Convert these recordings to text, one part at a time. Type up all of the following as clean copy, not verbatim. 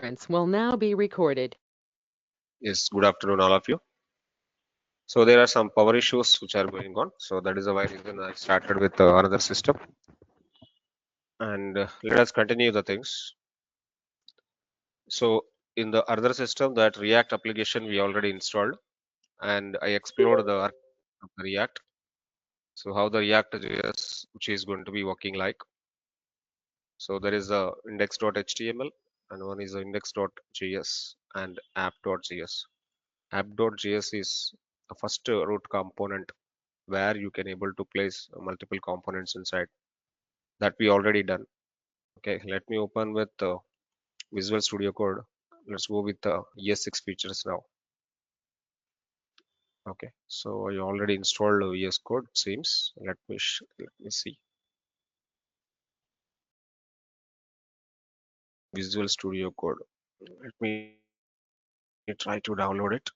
Conference will now be recorded. Yes, good afternoon, all of you. So there are some power issues which are going on. So that is the why reason I started with another system. And let us continue the things. So in the other system, that React application we already installed, and I explored the architecture of the React. So how the React JS, which is going to be working like. So there is a index.html and one is a index.js and app.js. App.js is the first root component where you can able to place multiple components inside that we already done. Okay, let me open with Visual Studio Code. Let's go with the ES6 features now. Okay, so I already installed VS Code seems. Let me see. Visual Studio Code. Let me try to download it.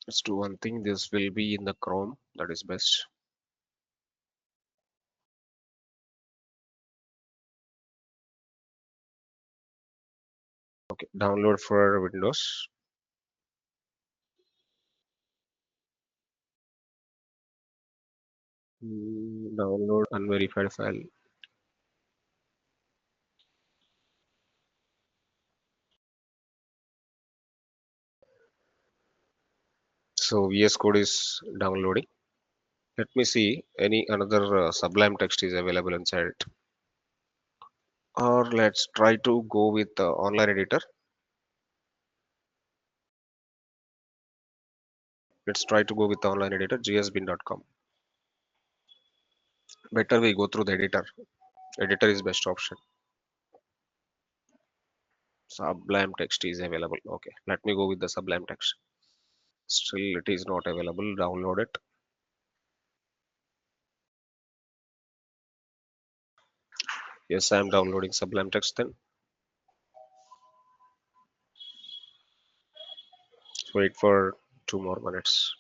Let's do one thing. This will be in the Chrome. That is best. Okay, download for Windows. Download unverified file. So VS Code is downloading. Let me see any another Sublime text is available inside it. Or let's try to go with the online editor. Let's try to go with the online editor, gsbin.com. Better we go through the editor. Editor is best option. Sublime text is available. Okay, let me go with the Sublime text. Still, it is not available. Download it. Yes, I am downloading Sublime text then. Wait for 2 more minutes.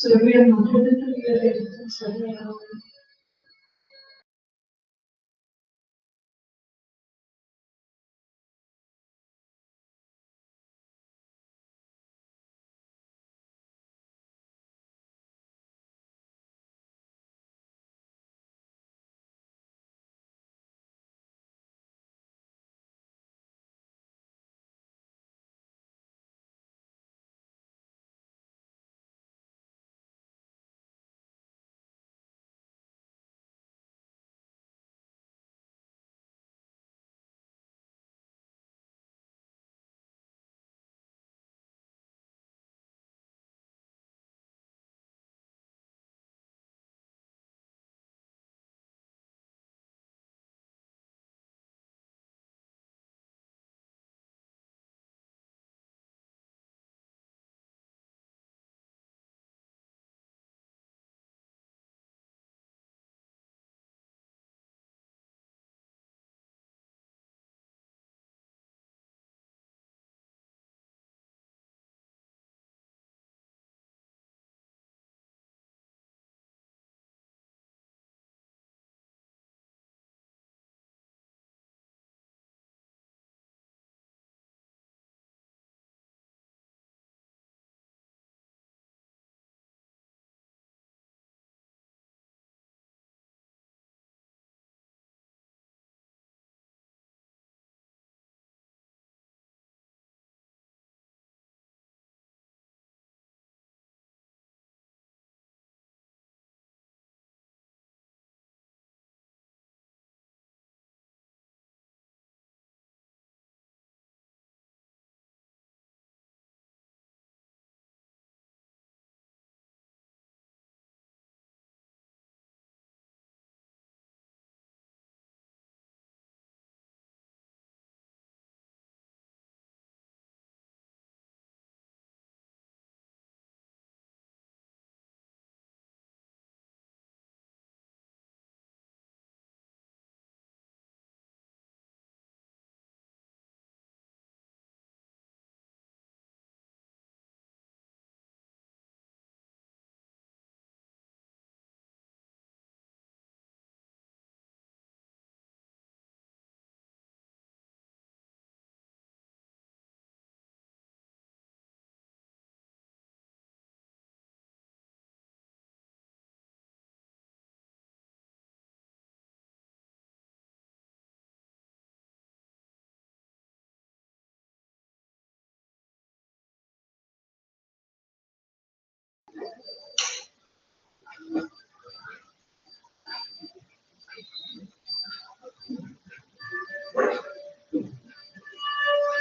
So we are not able to hear anything. Sorry.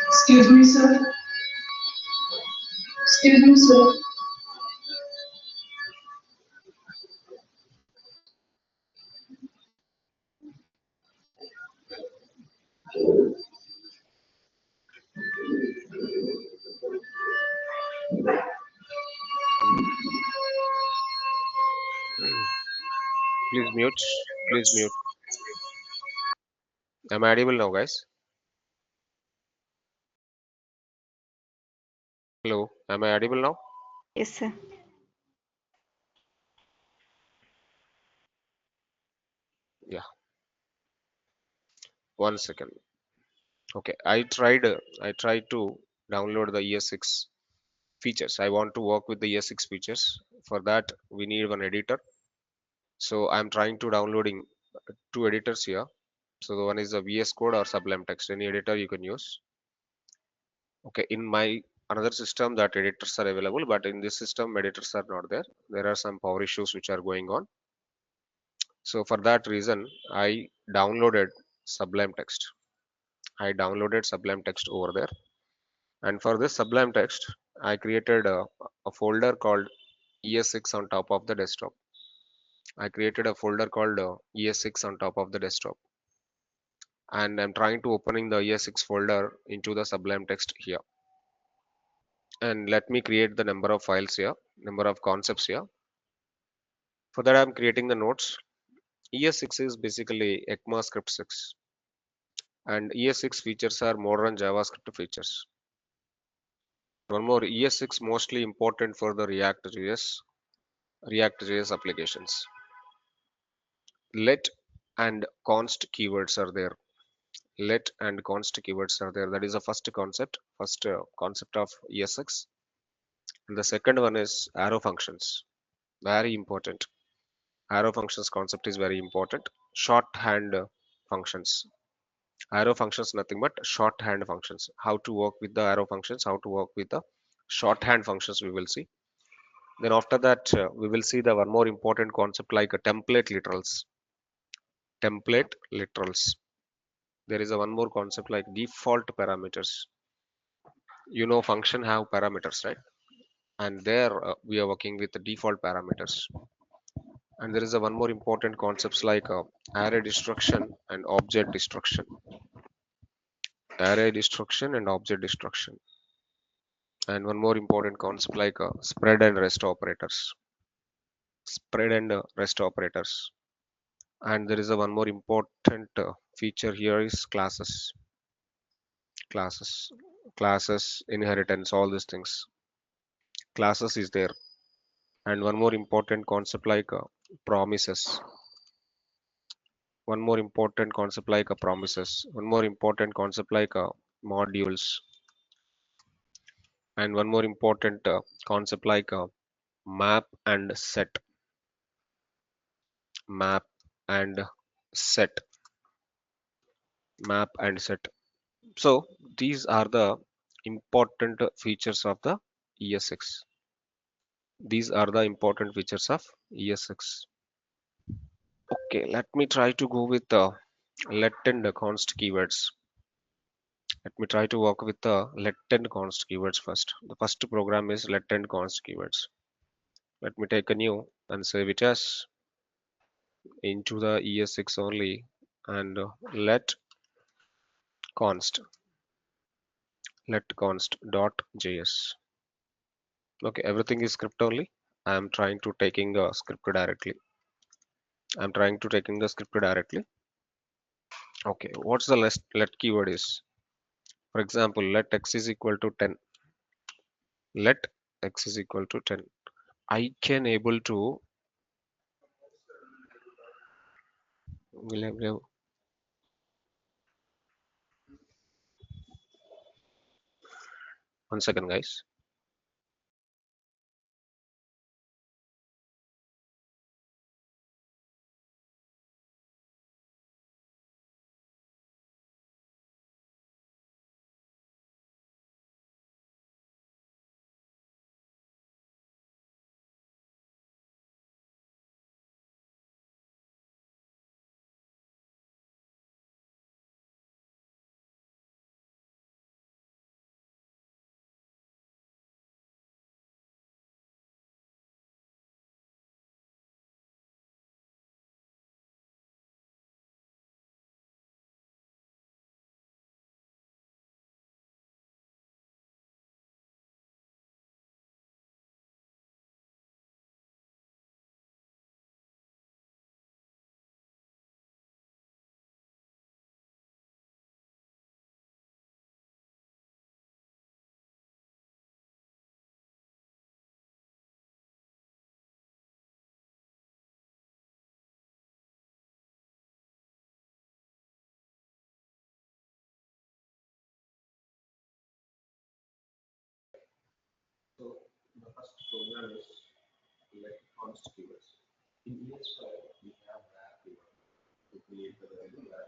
Excuse me, sir. Excuse me, sir. Mm. Please mute. Please mute. Am I audible now, guys? Hello. Am I audible now? Yes, sir. Yeah. 1 second. Okay. I tried to download the ES6 features. I want to work with the ES6 features. For that, we need one editor. So I'm trying to downloading two editors here. So the one is the VS Code or Sublime Text. Any editor you can use. Okay, in my another system that editors are available, but in this system editors are not there. There are some power issues which are going on. So for that reason, I downloaded Sublime Text. I downloaded Sublime Text over there. And for this Sublime Text, I created a folder called ES6 on top of the desktop. I created a folder called ES6 on top of the desktop. And I'm trying to opening the ES6 folder into the Sublime Text here. And let me create the number of files here, number of concepts here. For that, I'm creating the nodes. ES6 is basically ECMAScript 6, and ES6 features are modern JavaScript features. One more, ES6 mostly important for the React JS. React.js applications. Let and const keywords are there. Let and const keywords are there. That is the first concept of ESX. And the second one is arrow functions. Very important. Arrow functions concept is very important. Shorthand functions. Arrow functions nothing but shorthand functions. How to work with the arrow functions, how to work with the shorthand functions we will see. Then after that, we will see the one more important concept like a template literals. Template literals. There is a one more concept like default parameters. You know, function have parameters, right? And there we are working with the default parameters. And there is a one more important concepts like array destruction and object destruction. Array destruction and object destruction. And one more important concept like spread and rest operators. Spread and rest operators. And there is a one more important feature here is classes. Classes. Classes, inheritance, all these things. Classes is there. And one more important concept like promises. One more important concept like promises. One more important concept like modules. And one more important concept like map and set. Map and set. Map and set. So these are the important features of the ESX. These are the important features of ESX. Okay, let me try to go with the let and const keywords. Let me try to work with the let and const keywords first. The first program is let and const keywords. Let me take a new and save it as into the ES6 only and const let const dot js. Okay, everything is script only. I am trying to taking the script directly. I'm trying to taking the script directly. Okay, what's the let keyword is? For example, let x is equal to 10. Let x is equal to 10. I can able to will- 1 second, guys. So the first program is let const keywords. In ES5, we have var keyword to create the variable var.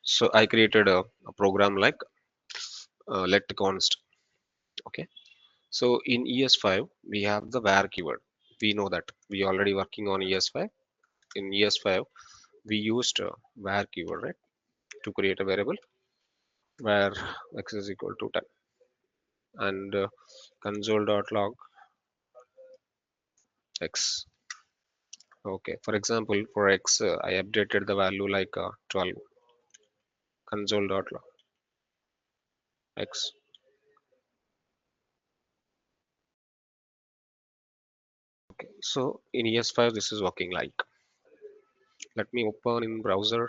So I created a program like let const. Okay. So in ES5, we have the var keyword. We know that we already working on ES5. In ES5, we used var keyword, right, to create a variable where x is equal to 10, and console.log x. Okay, for example, for x, I updated the value like 12. Console.log x. Okay, so in ES5, this is working like. Let me open in browser.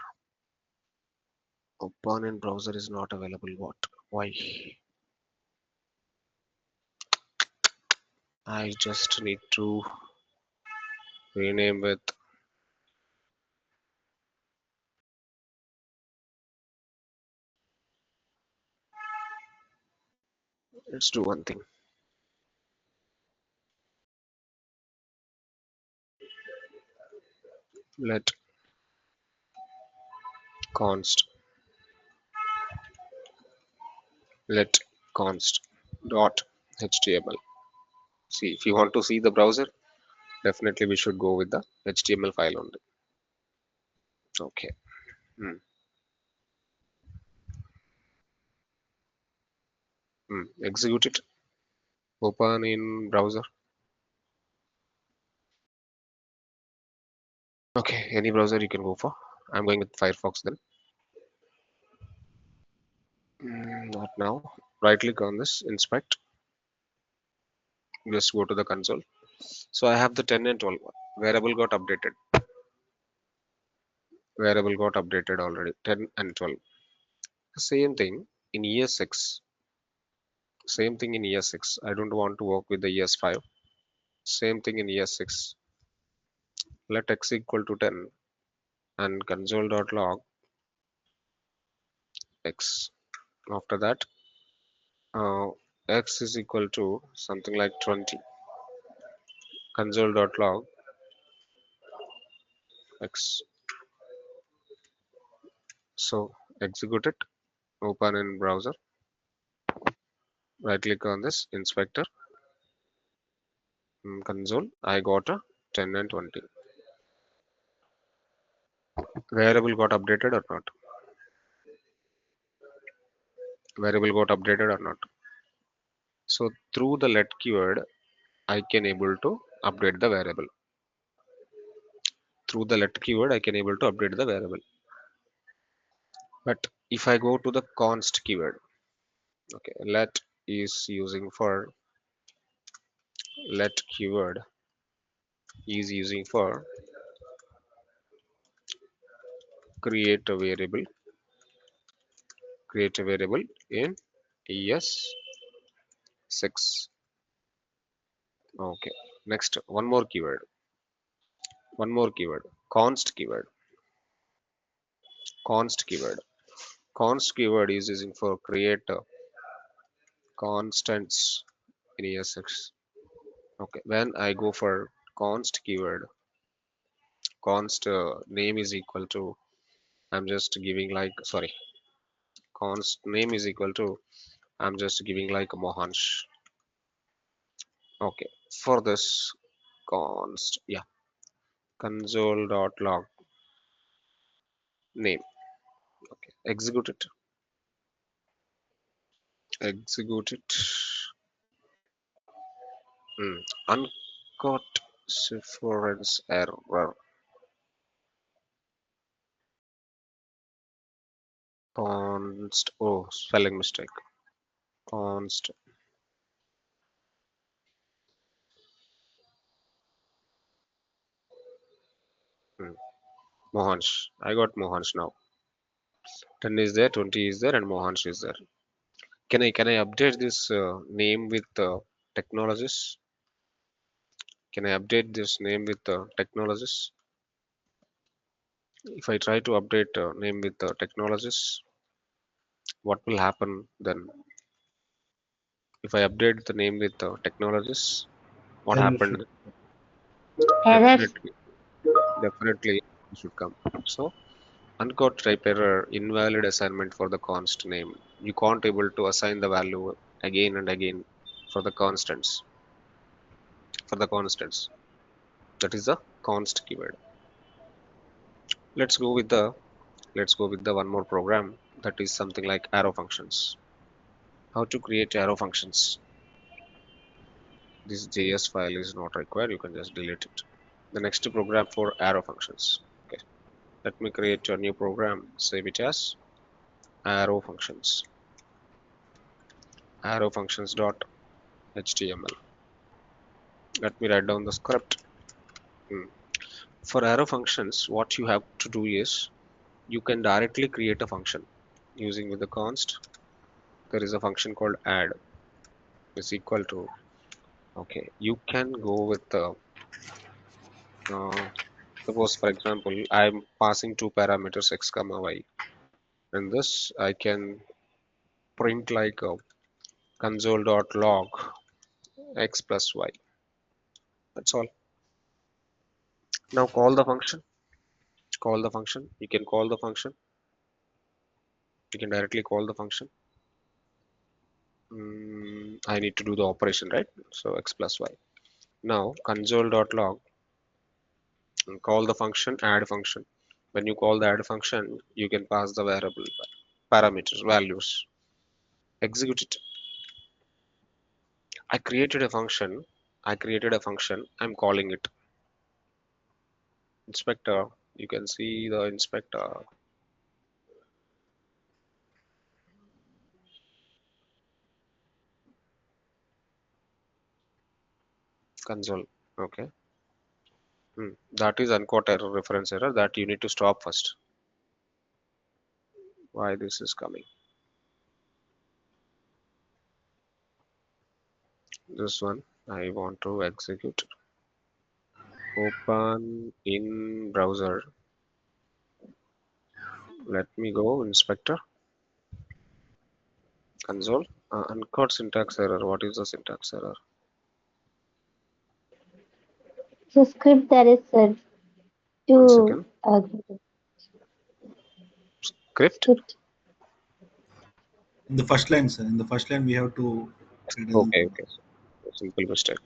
Open in browser is not available. What? Why? I just need to rename with. Let's do one thing. Let const let const dot html. See, if you want to see the browser, definitely we should go with the HTML file only. Okay. Execute it. Open in browser. Okay, any browser you can go for. I'm going with Firefox then. Not now. Right click on this, inspect. Just go to the console. So I have the 10 and 12. Variable got updated. Variable got updated already. 10 and 12. Same thing in ES6. Same thing in ES6. I don't want to work with the ES5. Same thing in ES6. Let x equal to 10 and console.log x. After that, uh, x is equal to something like 20. Console.log x. So execute it. Open in browser. Right click on this inspector. Console. I got a 10 and 20. Variable got updated or not? Variable got updated or not? So through the let keyword, I can able to update the variable. Through the let keyword, I can able to update the variable. But if I go to the const keyword, okay, let is using for let keyword is using for create a variable in ES6. Okay, next one more keyword, const keyword. Const keyword is using for create constants in ES6. Okay, when I go for const keyword, const name is equal to, I'm just giving like, sorry, const name is equal to, I'm just giving like Mohansh. Okay, for this const, yeah, console.log name. Okay, execute it. Execute it. Uncaught reference error. Const, oh, spelling mistake. Const, Mohansh. I got Mohansh now. 10 is there, 20 is there, and Mohansh is there. Can I update this name with technologies? Can I update this name with technologies? If I try to update name with technologies, what will happen then? If I update the name with technologies, what Error should. happened? Error. Definitely, definitely it should come. So uncaught type error, invalid assignment for the const name. You can't able to assign the value again and again for the constants. That is the const keyword. Let's go with the let's go with the one more program that is something like arrow functions. How to create arrow functions. This JS file is not required, you can just delete it. The next program for arrow functions. Okay, let me create a new program, save it as arrow functions. Arrow functions.html. Let me write down the script. For arrow functions, what you have to do is you can directly create a function using with the const. There is a function called add is equal to. Okay, you can go with the suppose for example I'm passing two parameters x comma y. In this I can print like a console.log x plus y. That's all. Now call the function. Call the function. You can call the function. You can directly call the function. I need to do the operation, right? So x plus y. Now console.log and call the function add function. When you call the add function, you can pass the variable parameters, values. Execute it. I created a function. I'm calling it inspector. You can see the inspector. Console. Okay. That is uncaught error, reference error that you need to stop first. Why this is coming? This one I want to execute. Open in browser. Let me go inspector. Console. Uncaught syntax error. What is the syntax error? The script that is said 1 to second. Script. script. In the first line, sir. In the first line, we have to write down. Okay. Simple mistake.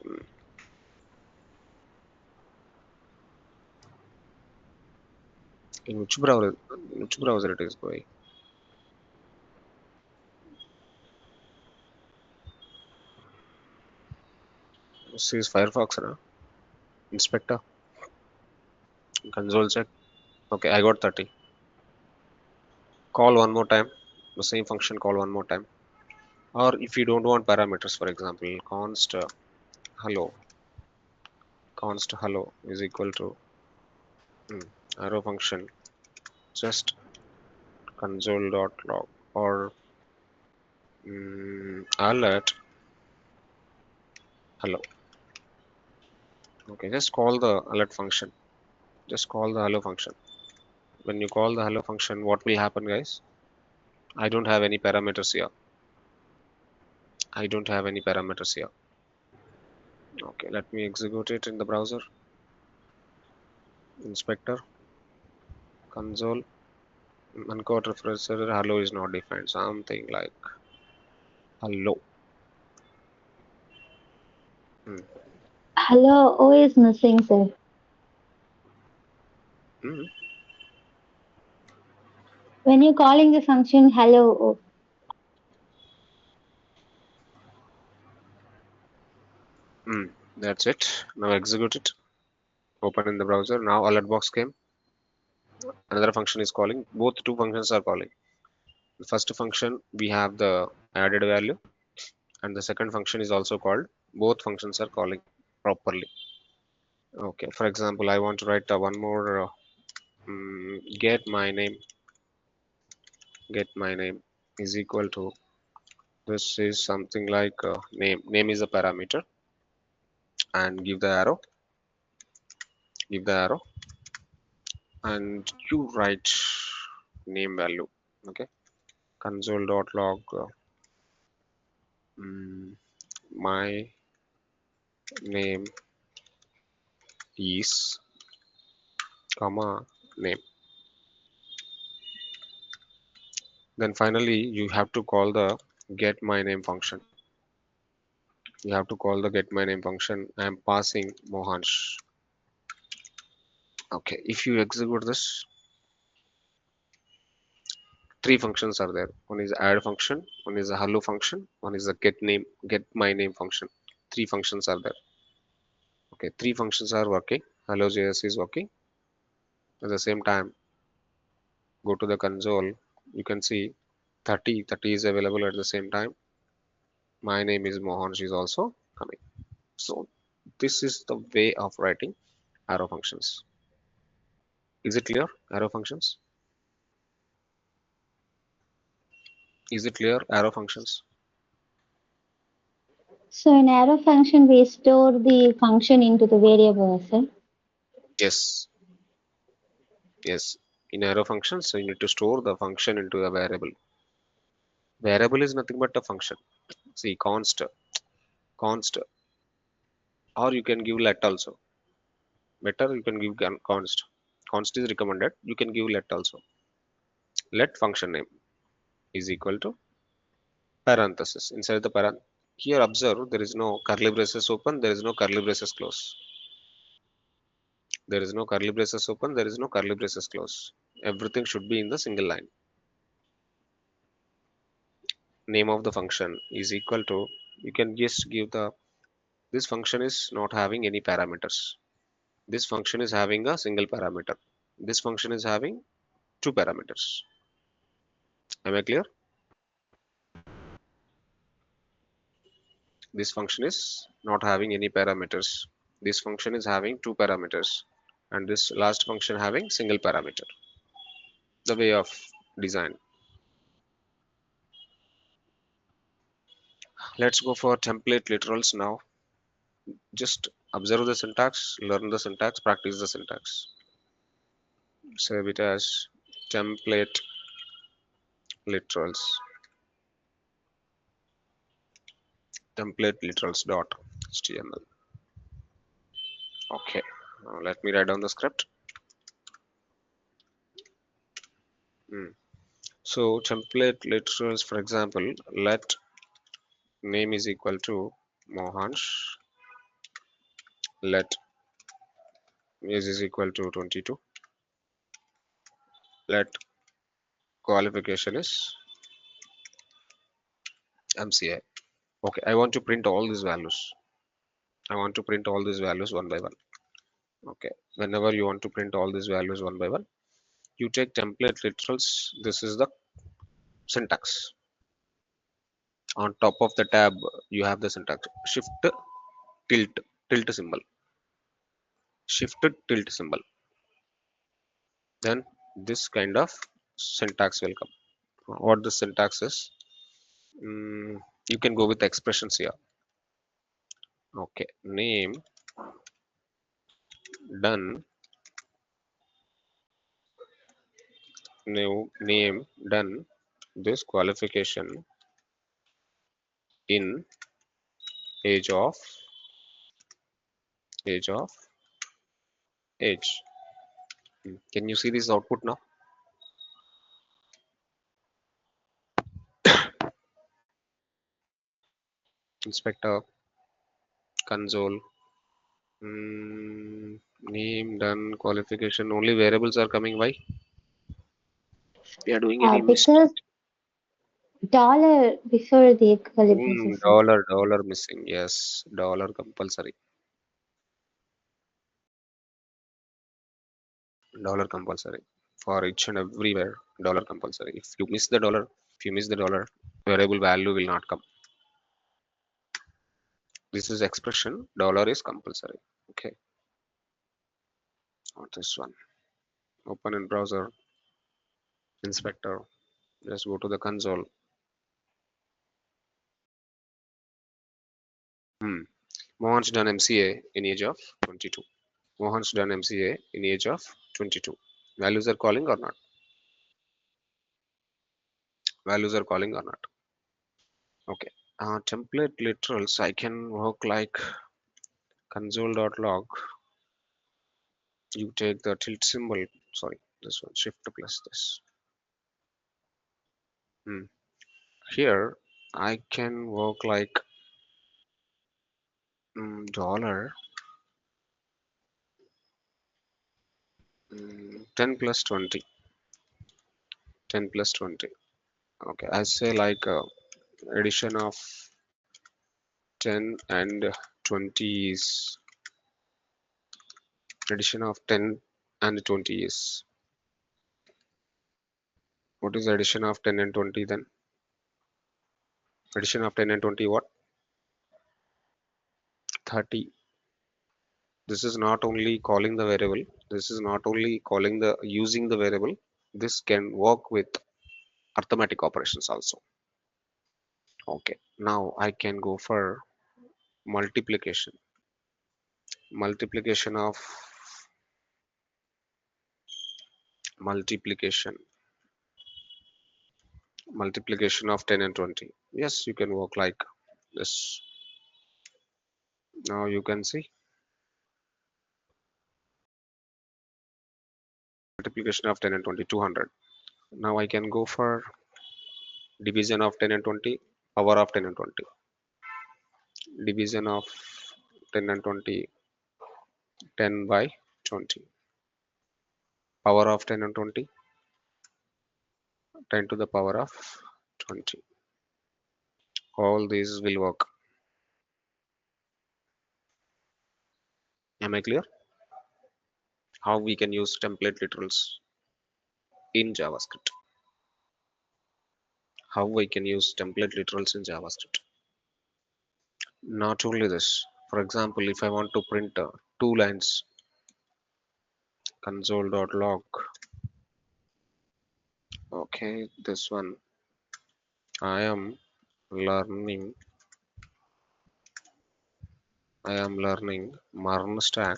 In which browser? Which browser it is going? This is Firefox, na? Inspector. Console check. Okay, I got 30. Call one more time. The same function. Call one more time. Or if you don't want parameters, for example, const hello. Const hello is equal to arrow function just console.log or alert hello. Okay, just call the alert function. Just call the hello function. When you call the hello function, what will happen, guys? I don't have any parameters here. Okay, let me execute it in the browser. Inspector console uncaught reference error hello is not defined. Something like hello. Hello O is missing, sir. When you're calling the function hello O. That's it. Now execute it. Open in the browser. Now alert box came. Another function is calling. Both two functions are calling. The first function we have the added value, and the second function is also called. Both functions are calling properly. Okay. For example, I want to write one more get my name. Get my name is equal to. This is something like name. Name is a parameter, and give the arrow. And you write name value. Okay. Console.log my name is comma name. Then finally you have to call the get my name function. I am passing Mohansh. Okay, if you execute this, Three functions are there. One is add function, one is a hello function, one is a get my name function. Three functions are there. Okay, three functions are working. Hello.js is working. At the same time, go to the console. You can see 30 is available at the same time. My name is Mohansh is also coming. So this is the way of writing arrow functions. Is it clear? Arrow functions. Is it clear? Arrow functions. So in arrow function, we store the function into the variable, sir. Yes. Yes. In arrow functions, so you need to store the function into a variable. Variable is nothing but a function. See, const, or you can give let also. Better you can give const. Const is recommended. You can give let also. Let function name is equal to parenthesis. Inside the here observe there is no curly braces open, there is no curly braces close. There is no curly braces open, there is no curly braces close. Everything should be in the single line. Name of the function is equal to, you can just give the, this function is not having any parameters. This function is having a single parameter. This function is having two parameters. Am I clear? This function is not having any parameters. This function is having two parameters, and this last function having single parameter. The way of design. Let's go for template literals now. Just observe the syntax, learn the syntax, practice the syntax. Save it as template literals. Template literals dot html. Okay, now let me write down the script. So template literals, for example, let name is equal to Mohansh. Let age is equal to 22. Let qualification is MCA. Okay, I want to print all these values. I want to print all these values one by one. Okay, whenever you want to print all these values one by one, you take template literals. This is the syntax. On top of the tab, you have the syntax. Shift tilt tilt symbol. Shift tilt symbol. Then this kind of syntax will come. What the syntax is? You can go with expressions here. Okay, name done. New name done. This qualification in age of age. Can you see this output now? Inspector console. Name done qualification. Only variables are coming. Why? We are doing any mistake? Because dollar before the curly braces, sir. Dollar missing. Yes, dollar compulsory. Dollar compulsory for each and everywhere. Dollar compulsory. If you miss the dollar, variable value will not come. This is expression. Dollar is compulsory. Okay. Not this one. Open in browser. Inspector. Just go to the console. Mohan's done MCA in age of 22. Mohan's done MCA in age of 22. Values are calling or not? Values are calling or not? Okay. Template literals, I can work like console.log. You take the tilt symbol. Sorry, this one. Shift plus this. Here, I can work like dollar 10 plus 20. 10 plus 20. Okay, I say like addition of 10 and 20 is addition of 10 and 20 is, what is addition of 10 and 20 then? Addition of 10 and 20 what? 30. This is not only calling the variable, this is not only calling the using the variable, this can work with arithmetic operations also. Okay, now I can go for multiplication. Multiplication of multiplication multiplication of 10 and 20. Yes, you can work like this. Now you can see multiplication of 10 and 20, 200. Now I can go for division of 10 and 20, power of 10 and 20. Division of 10 and 20, 10 by 20. Power of 10 and 20, 10 to the power of 20. All these will work. Am I clear? How we can use template literals in JavaScript. How we can use template literals in JavaScript. Not only this, for example, if I want to print 2 lines, console.log, okay, this one, I am learning MERN stack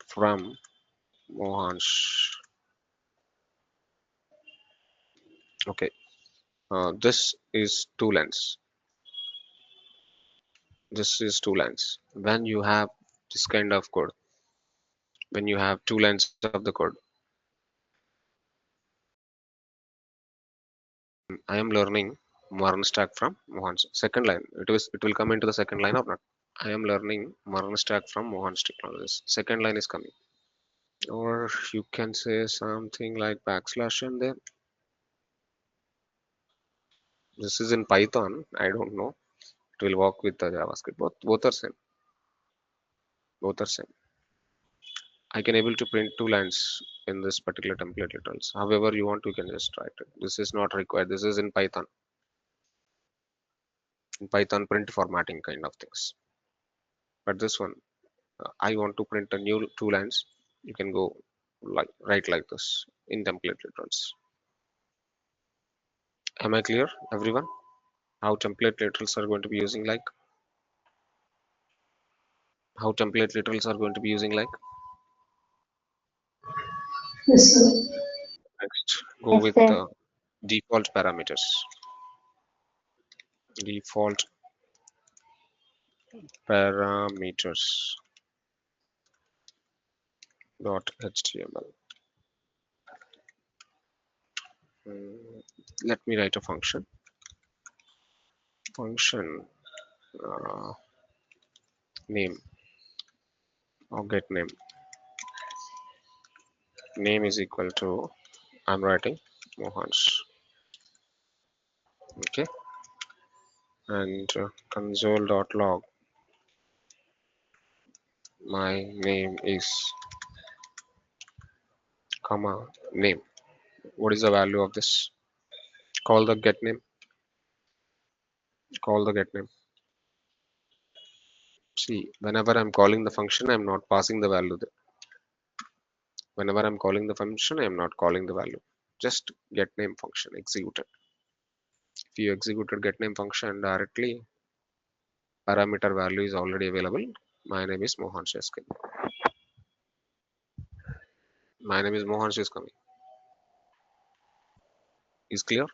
from Mohansh. Okay, this is 2 lines. This is 2 lines. When you have this kind of code, when you have 2 lines of the code, I am learning MERN stack from Mohansh. Second line, it will come into the second line or not? I am learning MERN stack from Mohansh Technologies. Second line is coming. Or you can say something like backslash and then this is in Python. I don't know. It will work with the JavaScript. Both are same. Both are same. I can able to print 2 lines in this particular template literals. However you want, you can just write it. This is not required. This is in Python. In Python print formatting kind of things. But this one, I want to print a new 2 lines. You can go like write like this in template literals. Am I clear, everyone? How template literals are going to be using like? How template literals are going to be using like? Yes, sir. Next, go Yes, with sir. default parameters. Default parameters dot html. Let me write a function. Function name or get name. Name is equal to, I'm writing Mohansh. Okay, and console.log. My name is comma name. What is the value of this? Call the get name. Call the get name. See, whenever I'm calling the function, I'm not passing the value there. Whenever I'm calling the function, I'm not calling the value. Just get name function executed. If you executed get name function directly, parameter value is already available. My name is Mohansh is coming. My name is Mohansh is coming. Is clear?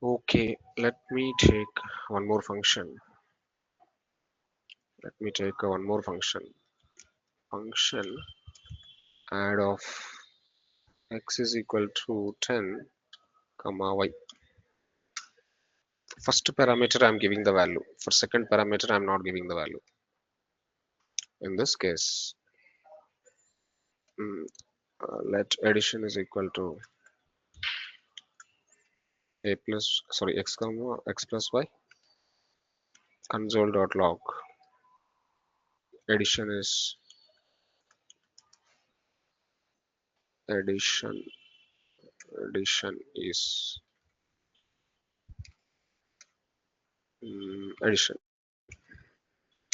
Okay, let me take one more function. Let me take one more function. Function add of x is equal to 10 comma y. First parameter I'm giving the value. For second parameter I'm not giving the value. In this case, Let addition is equal to x comma x plus y. Console.log addition is addition addition is addition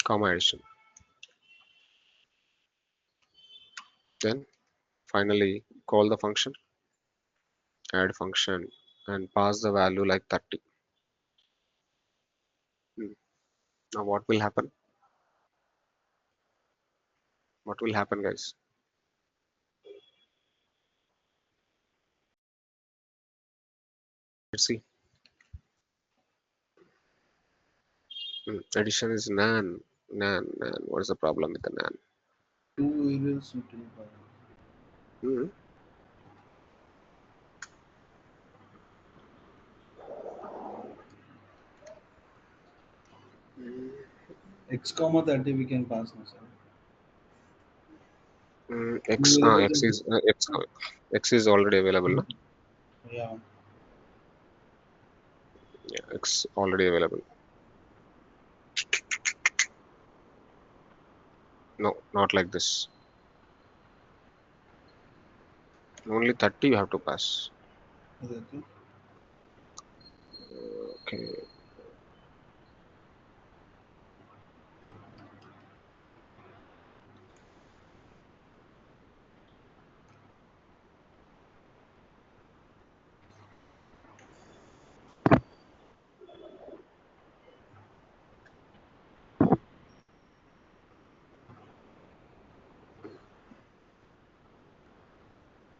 comma addition. Then finally call the function add function and pass the value like 30. Now what will happen? What will happen, guys? Let's see. Addition is nan. What is the problem with the nan? Two variables into Hmm. x comma 30 we can pass now, sir. X Two variables x into- is x is already available, no? Yeah. Yeah, x already available. No, not like this. Only 30 you have to pass. Is that it? Okay.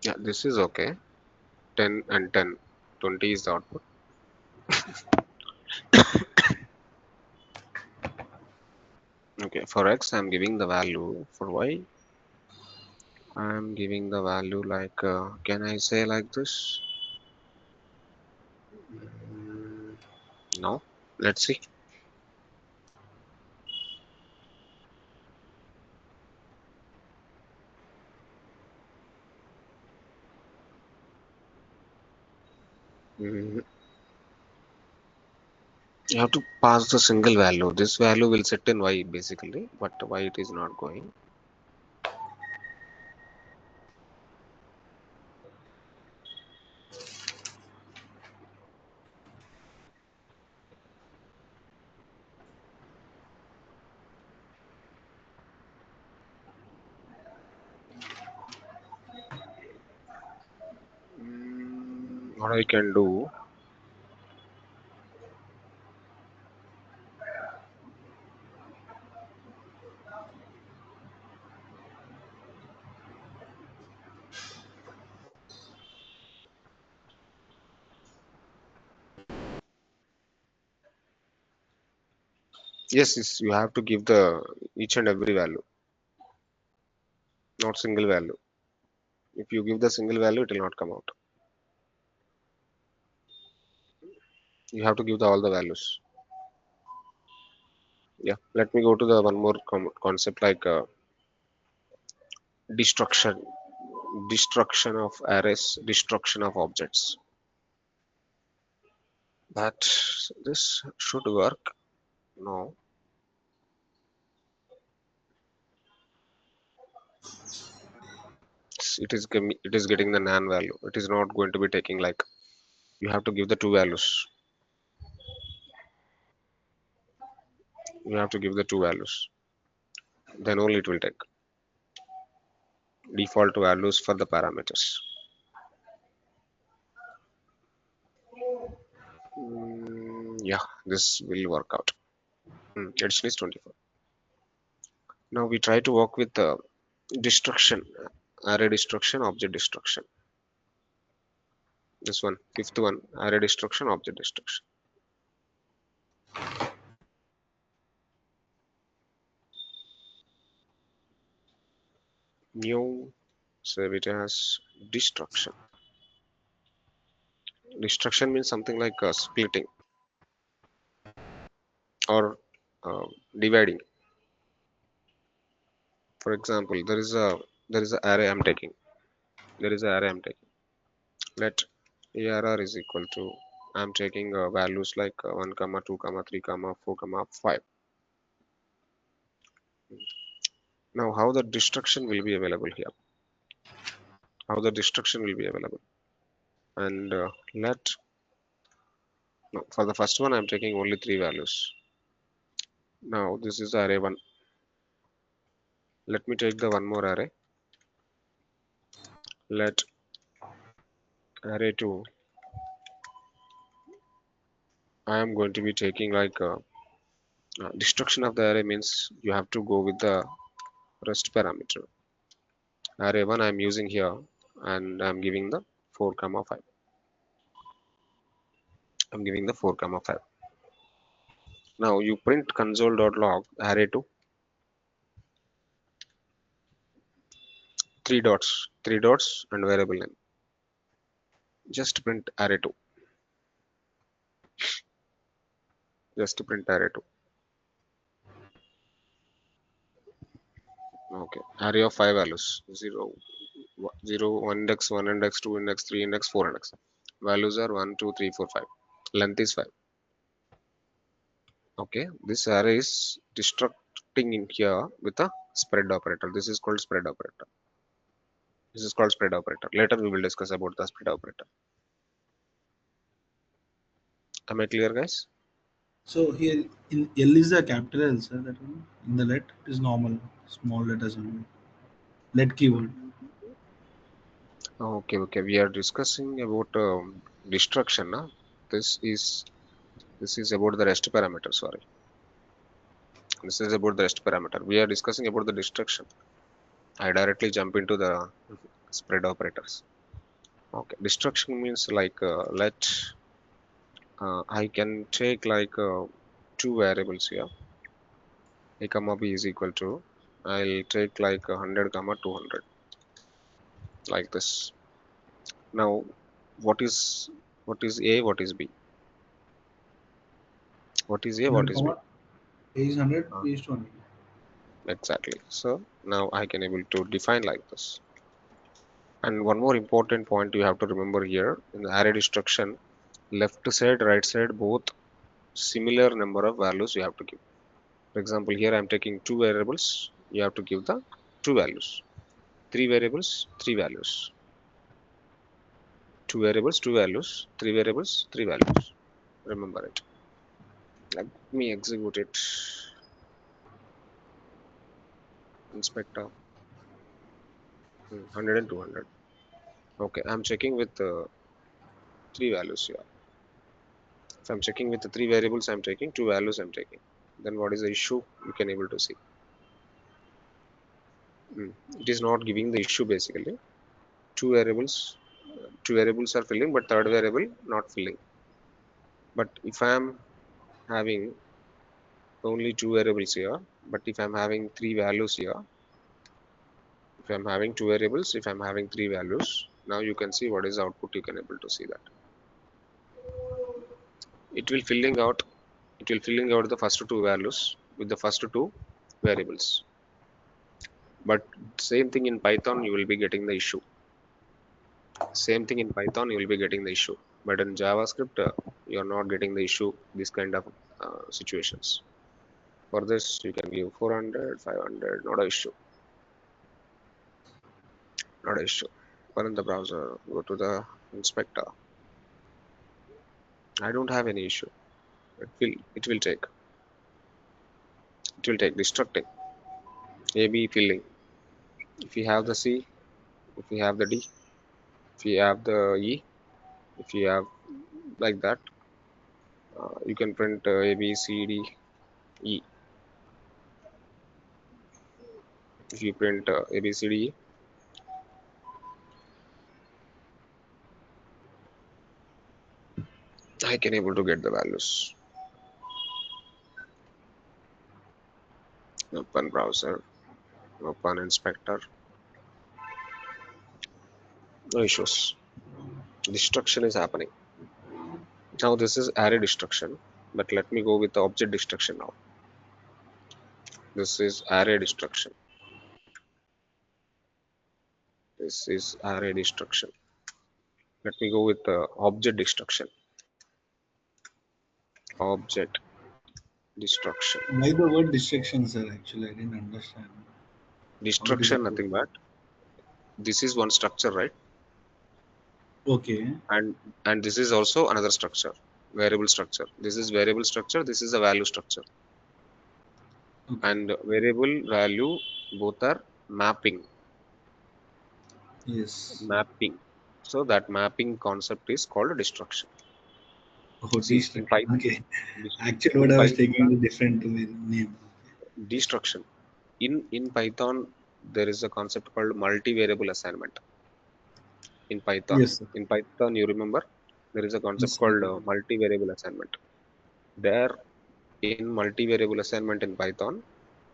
Yeah, this is okay. 10 and 10. 20 is the output. Okay, for x I'm giving the value. For y I'm giving the value like can I say like this? No. Let's see. You have to pass the single value. This value will sit in y basically, but why it is not going? What I can do? Yes, you have to give the each and every value, not single value. If you give the single value, it will not come out. You have to give all the values. Yeah, let me go to the one more concept like destruction, destruction of arrays, destruction of objects. That this should work. No. It is getting the nan value. It is not going to be taking like you have to give the two values. You have to give the two values. Then only it will take default values for the parameters. Yeah, this will work out. Addition is 24. Now we try to work with the destruction, array destruction, object destruction. This one, fifth one, array destruction, object destruction. New, save it as destruction. Destruction means something like splitting or dividing. For example, there is a There is an array I'm taking. There is an array I'm taking. Let ARR is equal to, I'm taking values like 1, 2, 3, 4, 5. Now, how the destruction will be available here? How the destruction will be available? And for the first one, I'm taking only 3 values. Now, this is the array 1. Let me take the one more array. Let array 2, I am going to be taking like destruction of the array means you have to go with the rest parameter. Array 1 I am using here, and I am giving the 4, 5. I'm giving the 4, 5. Now you print console.log array 2, 3 dots and variable name. Just print array 2. Just to print array 2. Okay. Array of 5 values. 0, 1 index, 1 index, 2 index, 3 index, 4 index. Values are 1, 2, 3, 4, 5. Length is 5. Okay. This array is destructing in here with a spread operator. This is called spread operator. This is called spread operator. Later we will discuss about the spread operator. Am I clear, guys? So here in L is the capital L, sir. That one. In the let is normal, small letters only. Let keyword. Okay. We are discussing about destruction. Huh? This is about the rest parameter. Sorry, this is about the rest parameter. We are discussing about the destruction. I directly jump into the spread operators. Okay, destruction means like let I can take like 2 variables here. A comma b is equal to, I'll take like 100 comma 200 like this. Now, what is a, what is b? What is a, what 100 is b? comma. A is 100, Uh, B is 200. exactly. So now I can able to define like this. And one more important point you have to remember here in the array destruction, left side, right side, both similar number of values you have to give. For example, here I'm taking 2 variables. You have to give the 2 values. 3 variables, 3 values. 2 variables, 2 values. 3 variables, 3 values. Remember it. Let me execute it. Inspector. 100 and 200. Okay, I'm checking with 3 values here. If I'm checking with the 3 variables, I'm taking 2 values I'm taking. Then what is the issue? You can able to see. It is not giving the issue basically. Two variables are filling, but third variable not filling. But if I am having only 2 variables here, but if I'm having 3 values here, if I'm having 2 variables, if I'm having 3 values, now you can see what is the output. You can able to see that it will filling out the first 2 values with the first 2 variables. But same thing in Python, you will be getting the issue. Same thing in Python, you will be getting the issue. But in JavaScript, you are not getting the issue. This kind of situations. For this, you can give 400, 500, not an issue. Not an issue. Open the browser, go to the inspector. I don't have any issue. It will take destructing. AB filling. If you have the C, if you have the D, if you have the E, if you have like that, you can print A, B, C, D, E. If you print A, B, C, D, E, I can able to get the values. Open browser, open inspector. No issues. Destruction is happening. Now this is array destruction, but let me go with the object destruction now. This is array destruction. This is array destruction. Let me go with object destruction. Object destruction. Why the word destruction, sir? Actually, I didn't understand. How did Destruction, it nothing but this is one structure, right? Okay. And this is also another structure, variable structure. This is variable structure. This is a value structure. Okay. And variable value both are mapping. Yes. Mapping. So that mapping concept is called destruction. Oh, See, in destruction. Python, Okay. Actually, what I was taking is different to the name. destruction. In Python, there is a concept called multivariable assignment. In Python, Yes, sir. you remember there is a concept Yes, sir. called multivariable assignment. There, in multivariable assignment in Python,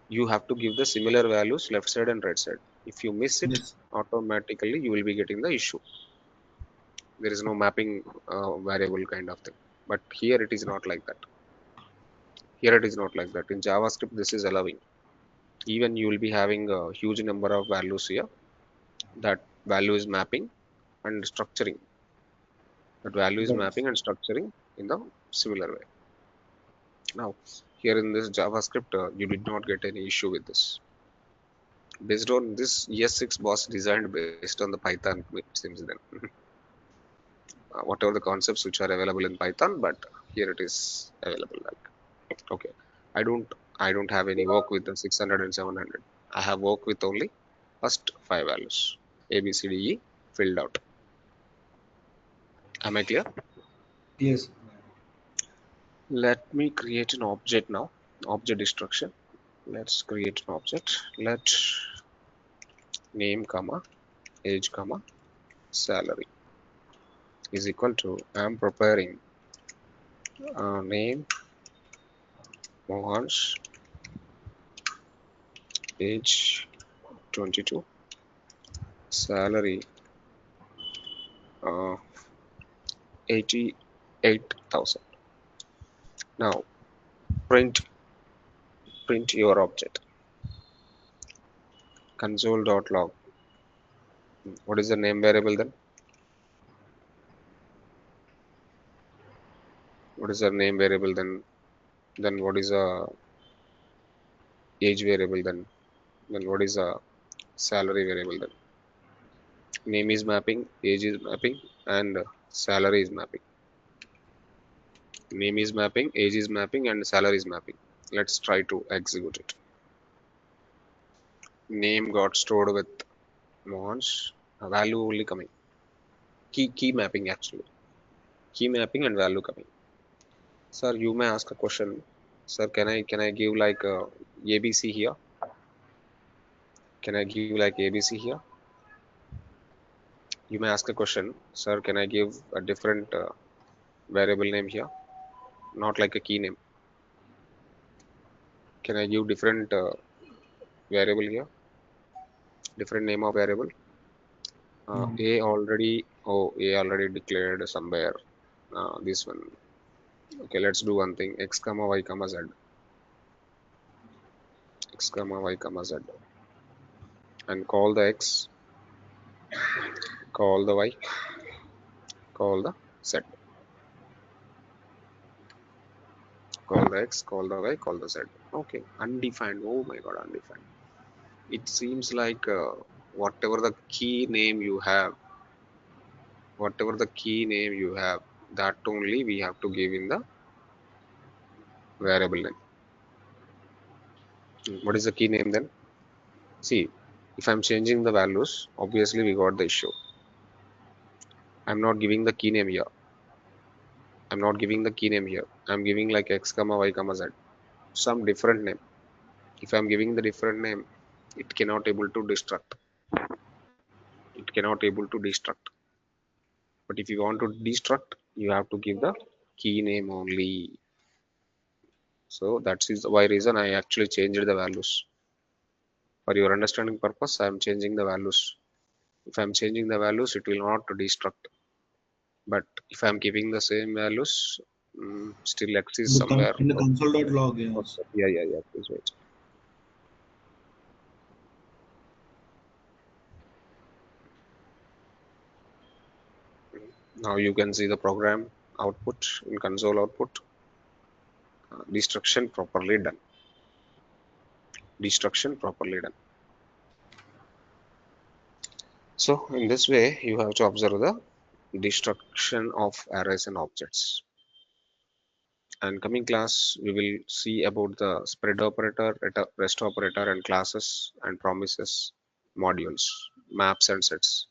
you have to give the similar values left side and right side. If you miss it, Yes. automatically you will be getting the issue. There is no mapping variable kind of thing. But here it is not like that. Here it is not like that. In JavaScript, this is allowing. Even you will be having a huge number of values here. That value is mapping and structuring. That value is Got it. mapping and structuring in the similar way. Now, here in this JavaScript, you did not get any issue with this. Based on this, ES6 was designed based on the Python, it seems then. Whatever the concepts which are available in Python, but here it is available. Like, okay, I don't have any work with the 600 and 700. I have work with only first 5 values. A, B, C, D, E filled out. Am I clear? Yes. Let me create an object now. Object destruction. Let's create an object. Let name comma age comma salary is equal to I'm preparing name Mohansh, age 22, salary 88,000. Now print your object console.log. What is the name variable then? What is the name variable then? Then what is a age variable then? Then what is a salary variable then? Name is mapping, age is mapping, and salary is mapping. Name is mapping, age is mapping, and salary is mapping. Let's try to execute it. Name got stored with Mohansh, value only coming. Key mapping actually. Key mapping and value coming. Sir, you may ask a question. Sir, can I give like ABC here? Can I give like ABC here? You may ask a question. Sir, can I give a different variable name here? Not like a key name. Can I give different variable here? Different name of variable? No. A already declared somewhere. This one. Okay, let's do one thing. X comma Y comma Z. X comma Y comma Z. And call the X, call the Y, call the Z. Call the X, call the Y, call the Z. Okay, undefined. Oh my god, undefined. It seems like whatever the key name you have, that only we have to give in the variable name. What is the key name then? See, if I'm changing the values, obviously we got the issue. I'm not giving the key name here. I'm not giving the key name here. I'm giving like X comma Y comma Z. Some different name. If I'm giving the different name, it cannot able to destruct. It cannot able to destruct. But if you want to destruct, you have to give the key name only. So that is why reason I actually changed the values. For your understanding purpose, I am changing the values. If I am changing the values, it will not destruct. But if I am giving the same values, still X is somewhere. In the console.log, yes. Yeah. Please wait. Now you can see the program output in console output. Destruction properly done. Destruction properly done. So in this way, you have to observe the destruction of arrays and objects. And coming class, we will see about the spread operator, rest operator, and classes and promises, modules, maps and sets.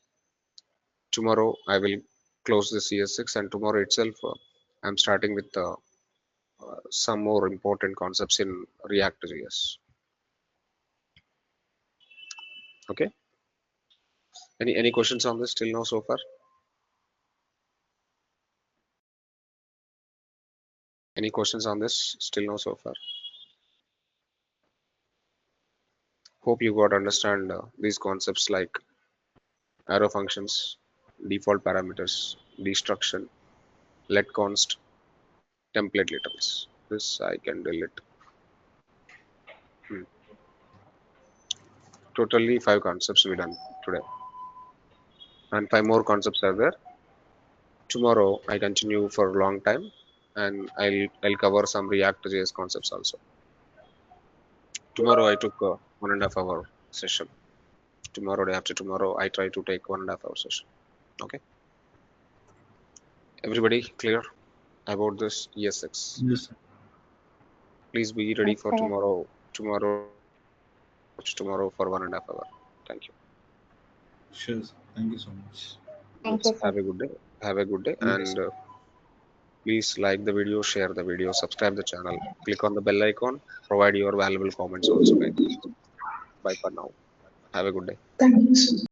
Tomorrow I will close the CS6, and tomorrow itself I'm starting with some more important concepts in React.js. Okay. Any questions on this till now so far? Any questions on this still now so far? Hope you got to understand these concepts like arrow functions, default parameters, destruction, let const, template literals. This I can delete. Totally 5 concepts we done today, and 5 more concepts are there. Tomorrow I continue for a long time, and I'll cover some React.js concepts also. Tomorrow I took a 1.5 hour session. Tomorrow, day after tomorrow, I try to take 1.5 hour session. Okay. Everybody clear about this ES6? Yes, sir. Please be ready Yes, for sir. tomorrow for 1.5 hour. Thank you. Sure, sir. Thank you so much. Thank Yes, you, sir. have a good day. Have a good day, Yes. and please like the video, share the video, subscribe the channel, click on the bell icon, provide your valuable comments also, guys. Bye for now. Have a good day. Thank you, sir.